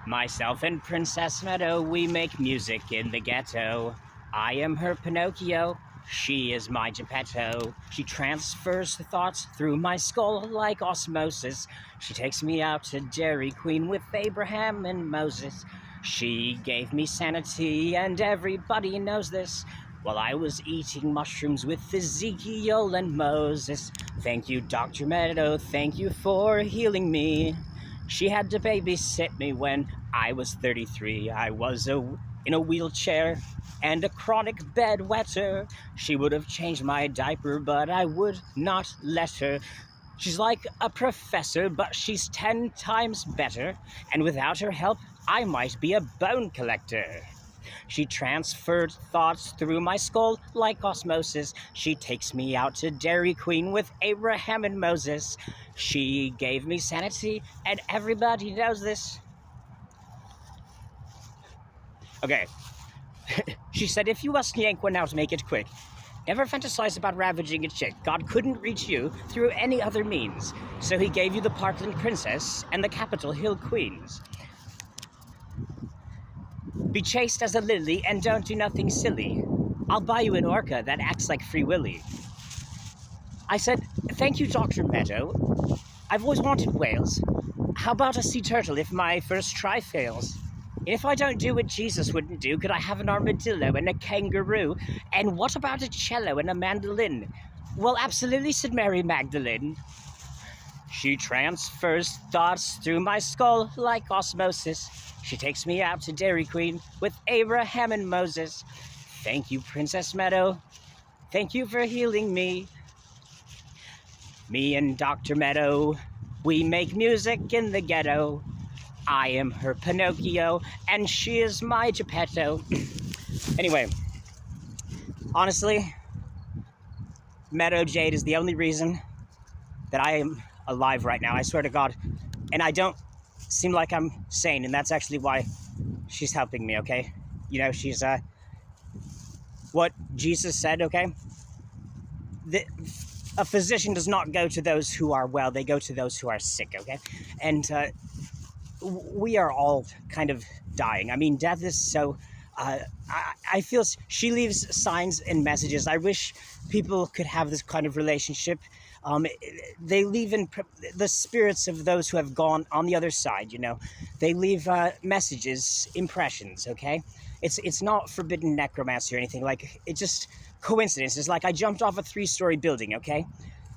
Myself and Princess Meadow, we make music in the ghetto. I am her Pinocchio, she is my Geppetto. She transfers thoughts through my skull like osmosis. She takes me out to Dairy Queen with Abraham and Moses. She gave me sanity, and everybody knows this, while I was eating mushrooms with Ezekiel and Moses. Thank you, Dr. Meadow, thank you for healing me. She had to babysit me when I was 33. I was in a wheelchair and a chronic bedwetter. She would have changed my diaper, but I would not let her. She's like a professor, but she's 10 times better, and without her help, I might be a bone collector. She transferred thoughts through my skull like osmosis. She takes me out to Dairy Queen with Abraham and Moses. She gave me sanity, and everybody knows this. Okay. She said, if you must yank one out, make it quick. Never fantasize about ravaging a chick. God couldn't reach you through any other means, so he gave you the Parkland princess and the Capitol Hill queens. Be chaste as a lily and don't do nothing silly. I'll buy you an orca that acts like Free Willy. I said, thank you, Dr. Meadow. I've always wanted whales. How about a sea turtle if my first try fails? If I don't do what Jesus wouldn't do, could I have an armadillo and a kangaroo? And what about a cello and a mandolin? Well, absolutely, said Mary Magdalene. She transfers thoughts through my skull like osmosis. She takes me out to Dairy Queen with Abraham and Moses. Thank you, Princess Meadow. Thank you for healing me. Me and Dr. Meadow, we make music in the ghetto. I am her Pinocchio, and she is my Geppetto. Anyway, honestly, Meadow Jade is the only reason that I am alive right now, I swear to God. And I don't seem like I'm sane, and that's actually why she's helping me, okay? You know, she's, what Jesus said, okay? A physician does not go to those who are well, they go to those who are sick, okay? And, we are all kind of dying. I mean, death is so... I feel she leaves signs and messages. I wish people could have this kind of relationship. They leave in the spirits of those who have gone on the other side, you know. They leave messages, impressions, okay? It's not forbidden necromancy or anything. Like, it's just coincidences. Like, I jumped off a 3-story building, okay?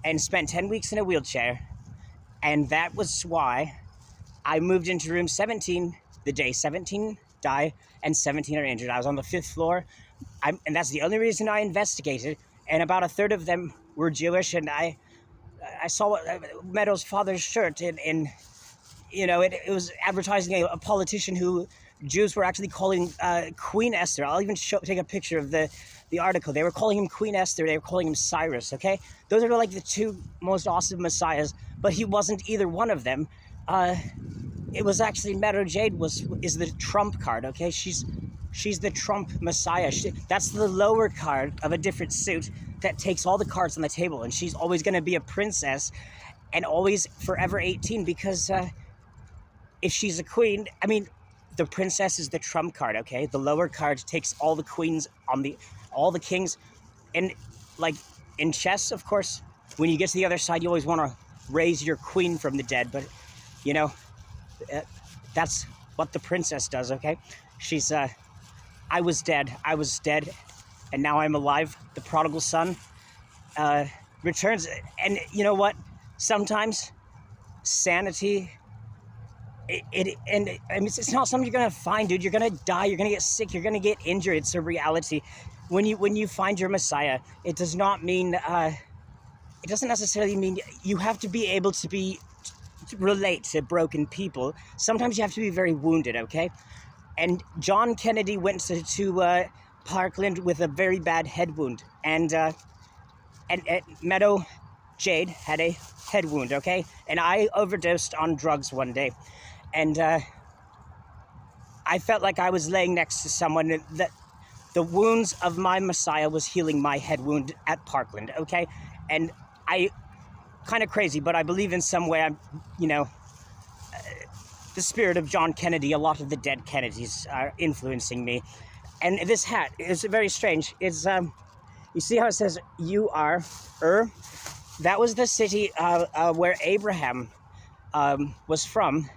And spent 10 weeks in a wheelchair. And that was why I moved into room 17 the day 17 die and 17 are injured. I was on the 5th floor, and that's the only reason I investigated. And about a third of them were Jewish, and I saw Meadow's father's shirt, and you know, it was advertising a politician who Jews were actually calling Queen Esther. I'll even take a picture of the article. They were calling him Queen Esther. They were calling him Cyrus, okay? Those are like the two most awesome messiahs, but he wasn't either one of them. It was actually Meadow Jade is the trump card, okay? She's the Trump Messiah. That's the lower card of a different suit that takes all the cards on the table, and she's always going to be a princess and always forever 18 because if she's a queen, I mean, the princess is the trump card, okay? The lower card takes all the queens all the kings, and like in chess, of course, when you get to the other side, you always want to raise your queen from the dead, but you know, that's what the princess does, okay? She's, I was dead, and now I'm alive. The prodigal son returns, and you know what? Sometimes sanity, it's not something you're gonna find, dude. You're gonna die, you're gonna get sick, you're gonna get injured. It's a reality. When you find your Messiah, it does not mean, it doesn't necessarily mean you have to be able to relate to broken people. Sometimes you have to be very wounded, okay? And John Kennedy went to Parkland with a very bad head wound, and Meadow Jade had a head wound, okay? And I overdosed on drugs one day, and I felt like I was laying next to someone that the wounds of my Messiah was healing my head wound at Parkland, okay? And I kind of crazy, but I believe in some way I'm, you know, the spirit of John Kennedy. A lot of the dead Kennedys are influencing me. And this hat is very strange. It's, you see how it says, you are Ur? That was the city where Abraham was from,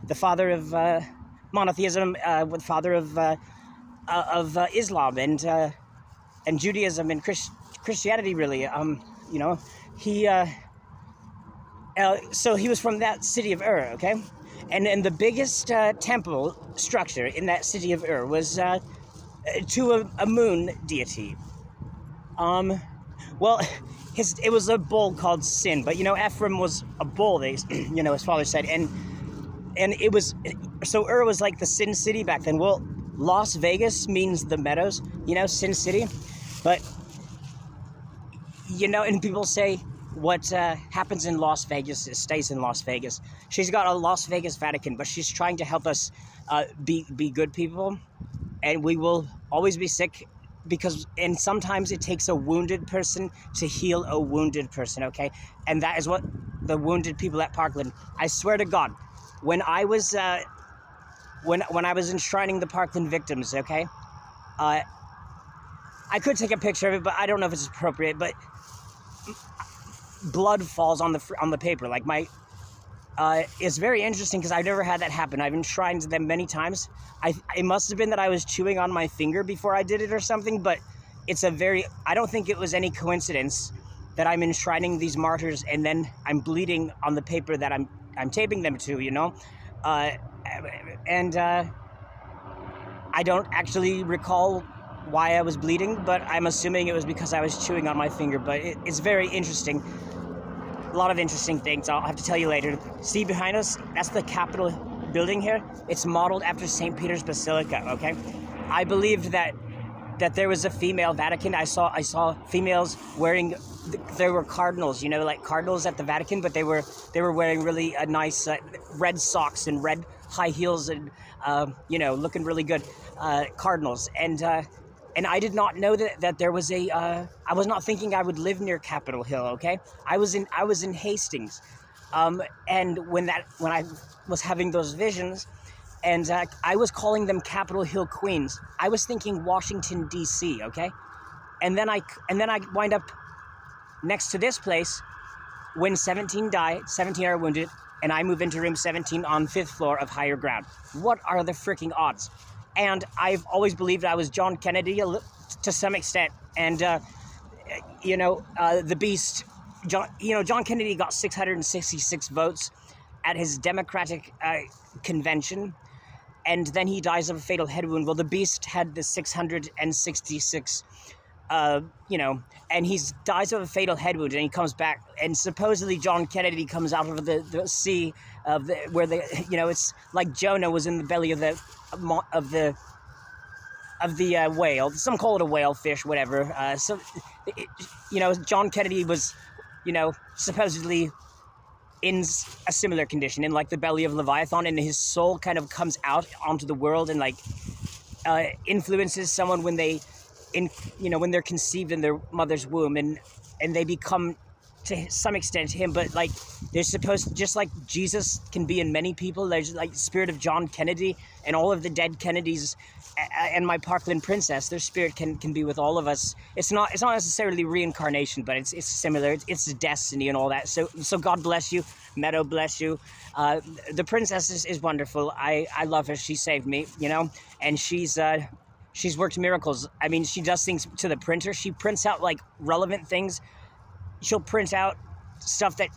the father of monotheism, the father of Islam and Judaism and Christianity, really. You know, he so he was from that city of Ur, okay? And the biggest temple structure in that city of Ur was to a moon deity. Well, it was a bull called Sin, but you know, Ephraim was a bull. They, you know, his father said, and it was, so Ur was like the Sin City back then. Well, Las Vegas means the meadows, you know, Sin City, but you know, and people say what happens in Las Vegas stays in Las Vegas. She's got a Las Vegas Vatican, but she's trying to help us be good people, and we will always be sick. And sometimes it takes a wounded person to heal a wounded person, okay? And that is what the wounded people at Parkland, I swear to God, when I was when I was enshrining the Parkland victims, okay? I could take a picture of it, but I don't know if it's appropriate, but blood falls on the paper. Like it's very interesting because I've never had that happen. I've enshrined them many times. It must have been that I was chewing on my finger before I did it or something, but I don't think it was any coincidence that I'm enshrining these martyrs and then I'm bleeding on the paper that I'm taping them to, you know? And I don't actually recall why I was bleeding, but I'm assuming it was because I was chewing on my finger, but it's very interesting. A lot of interesting things I'll have to tell you later. See behind us? That's the Capitol building here. It's modeled after St. Peter's Basilica, okay? I believed that there was a female Vatican. I saw females wearing, there were cardinals, you know, like cardinals at the Vatican, but they were wearing really nice red socks and red high heels and, you know, looking really good, cardinals. And I did not know that there was I was not thinking I would live near Capitol Hill, okay? I was in Hastings. And when I was having those visions, and I was calling them Capitol Hill Queens, I was thinking Washington, D.C., okay? And then I wind up next to this place when 17 die, 17 are wounded, and I move into room 17 on 5th floor of higher ground. What are the freaking odds? And I've always believed I was John Kennedy to some extent. And, you know, the beast, John Kennedy got 666 votes at his Democratic convention. And then he dies of a fatal head wound. Well, the beast had the 666, you know, and he dies of a fatal head wound and he comes back. And supposedly John Kennedy comes out of the sea where you know, it's like Jonah was in the belly of the whale. Some call it a whale fish, whatever. You know, John Kennedy was, you know, supposedly in a similar condition, in like the belly of Leviathan, and his soul kind of comes out onto the world and like influences someone when when they're conceived in their mother's womb, and they become to some extent him. But like they're supposed, just like Jesus can be in many people, there's like the spirit of John Kennedy and all of the dead Kennedys and my Parkland princess, their spirit can be with all of us. It's not necessarily reincarnation, but it's similar. It's destiny and all that. So God bless you, Meadow bless you. The princess is wonderful. I love her. She saved me, you know, and she's worked miracles. I mean, she does things to the printer. She prints out like relevant things. She'll print out stuff that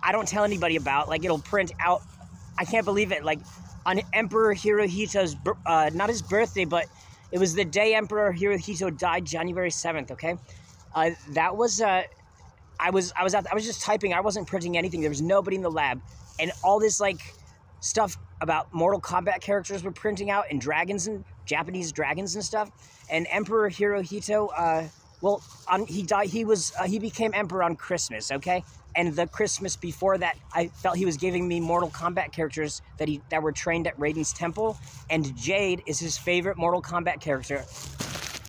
I don't tell anybody about. Like it'll print out, I can't believe it, like on Emperor Hirohito's, not his birthday, but it was the day Emperor Hirohito died, January 7th, okay? That was, I was just typing. I wasn't printing anything. There was nobody in the lab. And all this like stuff about Mortal Kombat characters were printing out, and dragons and Japanese dragons and stuff. And Emperor Hirohito, he died. He became emperor on Christmas, okay? And the Christmas before that, I felt he was giving me Mortal Kombat characters that were trained at Raiden's temple, and Jade is his favorite Mortal Kombat character.